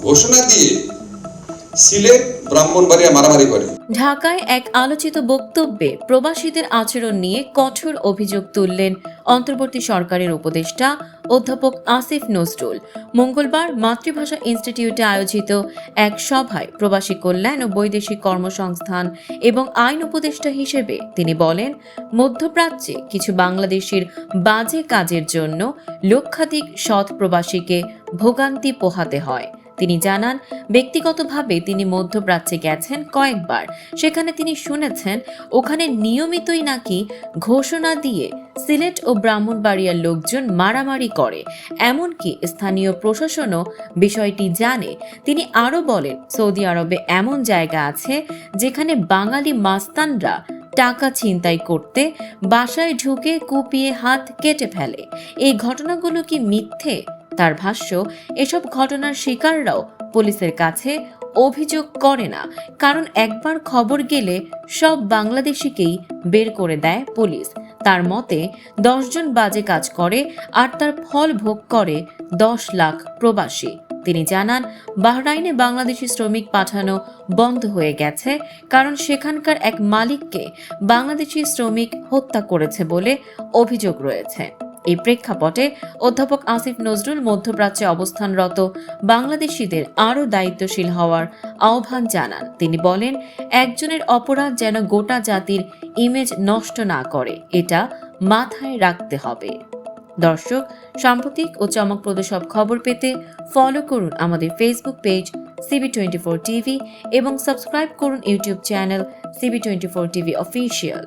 ঘোষণা দিয়ে সিলেট ব্রাহ্মণবাড়িয়া মারামারি করে। ঢাকায় এক আলোচিত বক্তব্যে প্রবাসীদের আচরণ নিয়ে কঠোর অভিযোগ তুললেন অন্তর্বর্তী সরকারের উপদেষ্টা অধ্যাপক আসিফ নজরুল। মঙ্গলবার মাতৃভাষা ইনস্টিটিউটে আয়োজিত এক সভায় প্রবাসী কল্যাণ ও বৈদেশিক কর্মসংস্থান এবং আইন উপদেষ্টা হিসেবে তিনি বলেন, মধ্যপ্রাচ্যে কিছু বাংলাদেশির বাজে কাজের জন্য লক্ষাধিক সৎ প্রবাসীকে ভোগান্তি পোহাতে হয়। তিনি জানান, ব্যক্তিগতভাবে তিনি মধ্যপ্রাচ্যে গেছেন কয়েকবার। সেখানে তিনি শুনেছেন ওখানে নিয়মিতই নাকি ঘোষণা দিয়ে সিলেট ও ব্রাহ্মণবাড়িয়ার লোকজন মারামারি করে, এমনকি স্থানীয় প্রশাসনও বিষয়টি জানে। তিনি আরও বলেন, সৌদি আরবে এমন জায়গা আছে যেখানে বাঙালি মাস্তানরা টাকা ছিনতাই করতে বাসায় ঢুকে কুপিয়ে হাত কেটে ফেলে। এই ঘটনাগুলো কি মিথ্যে? তার ভাষ্য, এসব ঘটনার শিকাররাও পুলিশের কাছে অভিযোগ করে না, কারণ একবার খবর গেলে সব বাংলাদেশিকেই বের করে দেয় পুলিশ। তার মতে 10 জন বাজে কাজ করে আর তার ফল ভোগ করে 10 লাখ প্রবাসী। তিনি জানান, বাহরাইনে বাংলাদেশি শ্রমিক পাঠানো বন্ধ হয়ে গেছে, কারণ সেখানকার এক মালিককে বাংলাদেশি শ্রমিক হত্যা করেছে বলে অভিযোগ রয়েছে। এই প্রেক্ষাপটে অধ্যাপক আসিফ নজরুল মধ্যপ্রাচ্যে অবস্থানরত বাংলাদেশিদের আরও দায়িত্বশীল হওয়ার আহ্বান জানান। তিনি বলেন, একজনের অপরাধ যেন গোটা জাতির ইমেজ নষ্ট না করে, এটা মাথায় রাখতে হবে। দর্শক, সাম্প্রতিক ও চমকপ্রদ সব খবর পেতে ফলো করুন আমাদের ফেসবুক পেজ CB24 টিভি এবং সাবস্ক্রাইব করুন YouTube channel CB24 TV official.